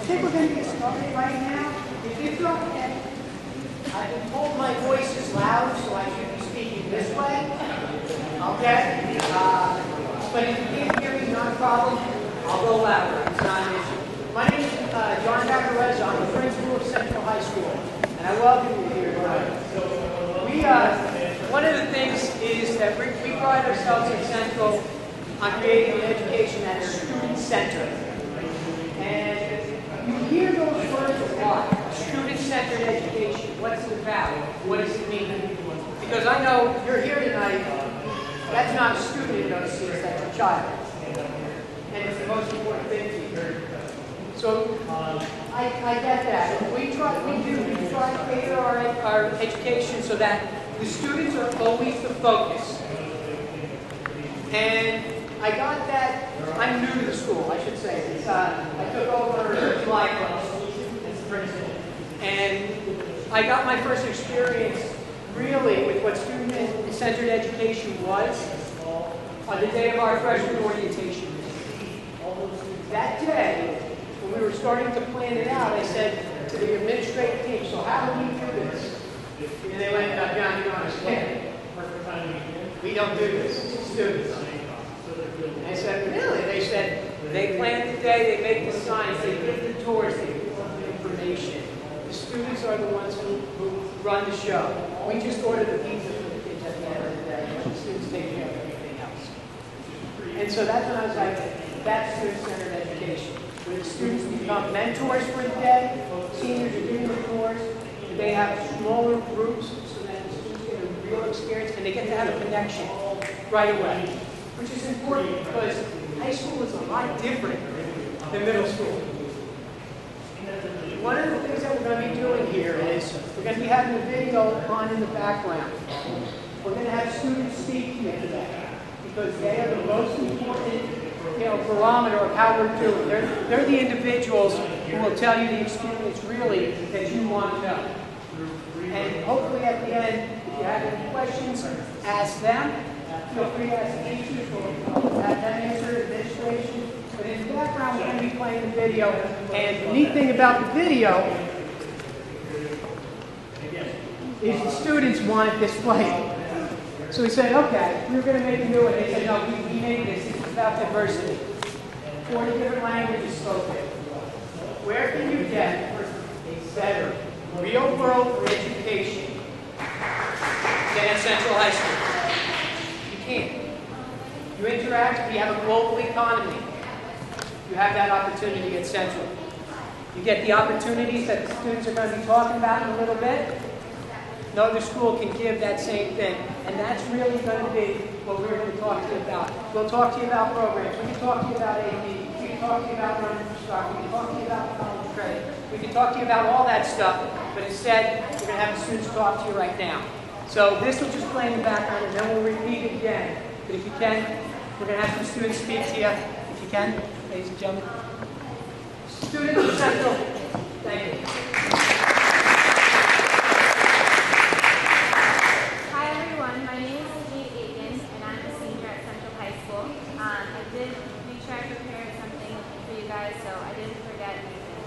I think we're going to get started right now. If it's okay, I've been told my voice is loud, so I should be speaking this way. Okay? But if you can't hear me, not a problem. I'll go louder. It's not an issue. My name is John Bacarez. I'm the principal of Central High School, and I welcome you here tonight. One of the things is that we pride ourselves at Central on creating an education that is student-centered. And you hear those words a lot, student-centered education. What's it about? What does it mean? Because I know you're here tonight, that's not a student in those seats, that's a child. And it's the most important thing to you. So I get that. We try to cater our education so that the students are always the focus. And I got that. I'm new to the school, I should say. I took over July 1st as principal. And I got my first experience really with what student-centered education was on the day of our freshman orientation. That day, when we were starting to plan it out, I said to the administrative team, so how do we do this? And they went, John, you don't understand. We don't do this. It's students. And I said, really? They said, they plan the day, they make the signs, they give the tours, they give the information. The students are the ones who run the show. We just order the pizza for the kids at the end of the day. The students take care of everything else. And so that's when I was like, that's student-centered education. Where the students become mentors for the day, seniors are doing the tours, they have smaller groups so that the students get a real experience and they get to have a connection right away. Which is important because high school is a lot different than middle school. One of the things that we're going to be doing here is we're going to be having a video on in the background. We're going to have students speak to you today because they are the most important barometer of how we're doing. They're the individuals who will tell you the experience really that you want to know. And hopefully at the end, if you have any questions, ask them. Feel free to ask the teachers or have them answer administration. But in the background, we're going to be playing the video. And the neat thing about the video is the students want it displayed. So we said, okay, we were going to make a new one. They said, no, we made this. It's about diversity. 40 different languages spoken. Where can you get a better real-world education than at Central High School? You can't. You interact, we have a global economy. You have that opportunity at Central. You get the opportunities that the students are going to be talking about in a little bit. No other school can give that same thing. And that's really going to be what we're going to talk to you about. We'll talk to you about programs. We can talk to you about AP. We can talk to you about learning for stock. We can talk to you about college credit. We can talk to you about all that stuff. But instead, we're going to have the students talk to you right now. So this will just play in the background, and then we'll repeat it again. But if you can, we're going to have some students speak to you. If you can, ladies and gentlemen. Students of Central, thank you. Hi everyone, my name is Kate Aiken, and I'm a senior at Central High School. I did make sure I prepared something for you guys, so I didn't forget anything.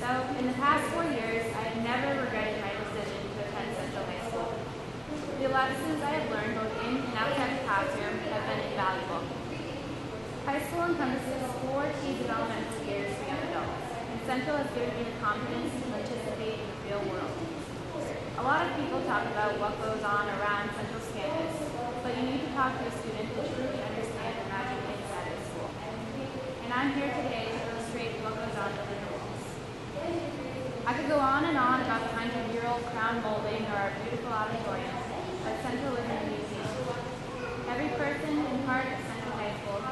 So, in the past 4 years, I have never regretted my decision to attend Central High School. The lessons I have learned both in and outside the classroom have been invaluable. High school encompasses 4 key developmental years for young adults, and Central has given me the confidence to participate in the real world. A lot of people talk about what goes on around Central's campus, but you need to talk to a student to truly understand the magic inside of the school. And I'm here today to illustrate what goes on within the walls. I could go on and on about the 100-year-old crown molding or our beautiful auditorium, but Central is in a museum. Every person and part of Central High School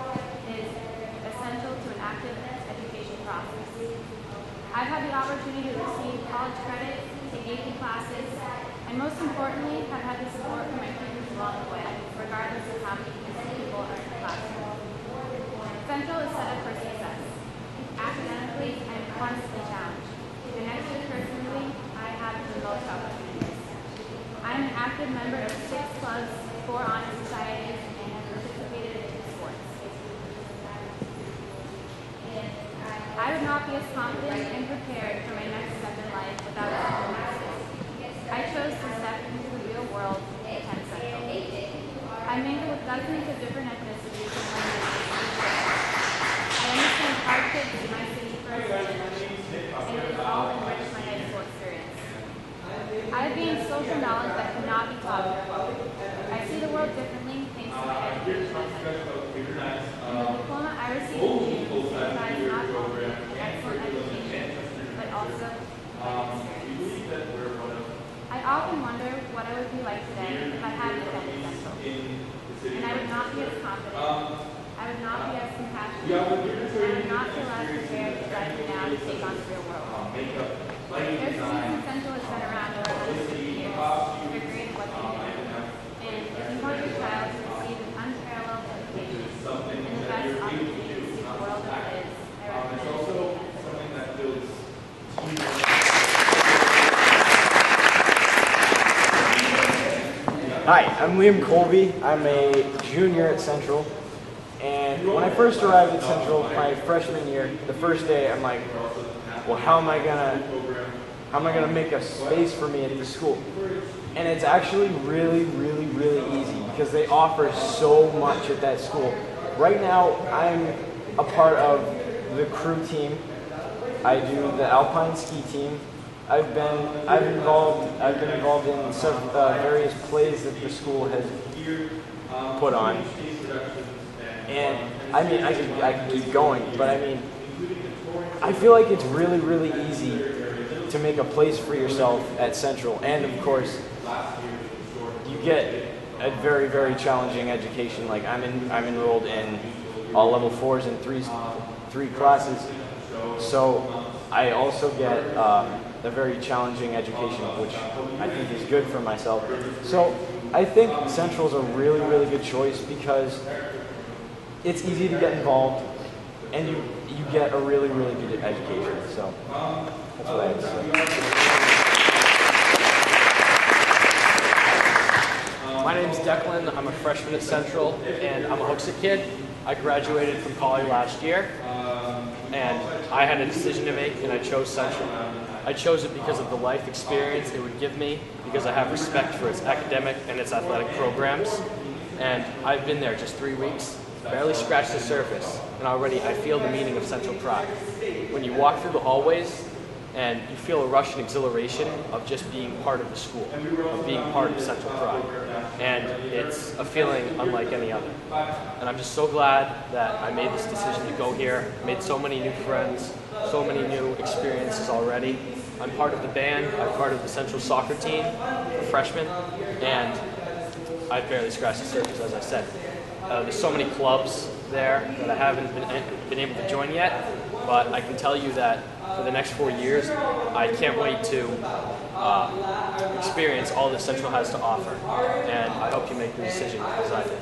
is essential to an active education process. I've had the opportunity to receive college credit, take AP classes, and most importantly, have had the support from my teachers along the way, regardless of how many people are in the classroom. Central is set up for success. Academically, I am constantly challenged, and extracurricularly, I have the most opportunities. I am an active member of 6 clubs, 4 honor societies, and have participated in sports. I would not be be as confident and prepared for my next step in life without sacrifices. I chose to step into the real world and attend Central. I mingle with dozens of different ethnicities and languages each day. I understand hardships in my city firsthand, and it has all enriched my high school experience. I have gained social knowledge that cannot be taught before. I see the world differently thanks to my education at Central. And the diploma I received in June signifies not only an excellent education, but also life experience. I often wonder what I would be like today if I hadn't attended Central. And I would not be as confident, I would not be as compassionate, and I would not feel as prepared as I do now to take on the real world. There's a reason Central has been around for 150 years. They're great at what they do. And if you want your child to receive an unparalleled education and the best opportunity to see the world as it is, I recommend it. Hi, I'm Liam Colby. I'm a junior at Central. And when I first arrived at Central my freshman year, the first day, I'm like, well, how am I gonna make a space for me at the school? And it's actually really easy because they offer so much at that school. Right now, I'm a part of the crew team. I do the alpine ski team. I've been involved in some various plays that the school has put on. And I mean, I can keep going, but I mean, I feel like it's really easy to make a place for yourself at Central. And of course, you get a very challenging education. Like I'm enrolled in all level 4s and three classes. So I also get a very challenging education, which I think is good for myself. So I think Central is a really good choice because it's easy to get involved, and you get a really good education. So that's what I have to say. My name's Declan. I'm a freshman at Central, and I'm a Hooksett kid. I graduated from Poly last year, and I had a decision to make, and I chose Central. I chose it because of the life experience it would give me, because I have respect for its academic and its athletic programs. And I've been there just 3 weeks, barely scratched the surface, and already I feel the meaning of Central Pride. When you walk through the hallways, and you feel a rush and exhilaration of just being part of the school, of being part of Central Pride. And it's a feeling unlike any other. And I'm just so glad that I made this decision to go here, made so many new friends, so many new experiences already. I'm part of the band, I'm part of the Central soccer team for freshmen, and I've barely scratched the surface, as I said. There's so many clubs there that I haven't been able to join yet, but I can tell you that for the next 4 years, I can't wait to experience all that Central has to offer, and I hope you make the decision as I did.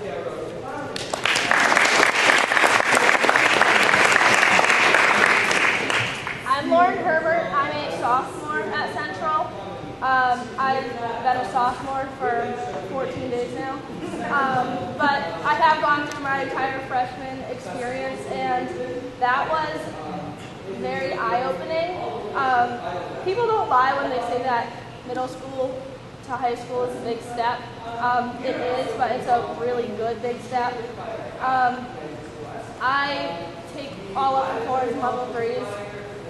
I'm Lauren Herbert. I'm a sophomore at Central. I've been a sophomore for 14 days now. But I have gone through my entire freshman experience, and that was very eye-opening. People don't lie when they say that middle school to high school is a big step. It is, but it's a really good big step. I take all level 4s and level 3s,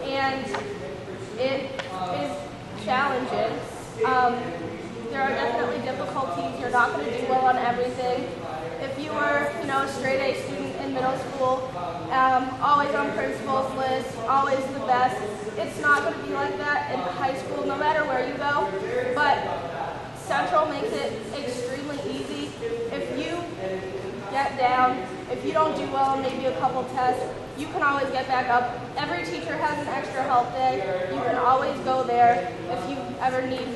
and it is challenging. There are definitely difficulties. You're not going to do well on everything. If you were, a straight A student in middle school, always on principal's list, always the best, it's not going to be like that in high school, no matter where you go. But Central makes it extremely easy. If you get down, if you don't do well on maybe a couple tests, you can always get back up. Every teacher has an extra help day. You can always go there if you ever need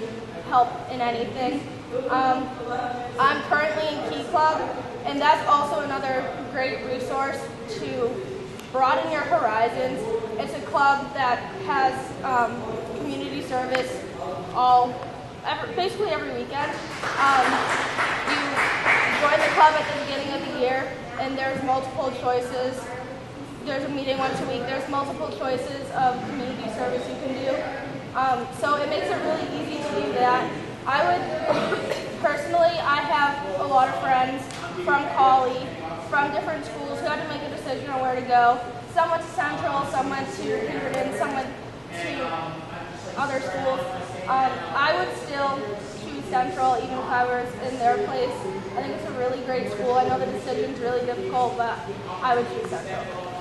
help in anything. I'm currently in Key Club, and that's also another great resource to broaden your horizons. It's a club that has community service basically every weekend. You join the club at the beginning of the year, and there's multiple choices. there's a meeting once a week. There's multiple choices of community service you can do. So it makes it really easy to do that. I would, personally, I have a lot of friends from Collie, from different schools who had to make a decision on where to go. Some went to Central, some went to Beaverton, some went to other schools. I would still choose Central even if I was in their place. I think it's a really great school. I know the decision's really difficult, but I would choose Central.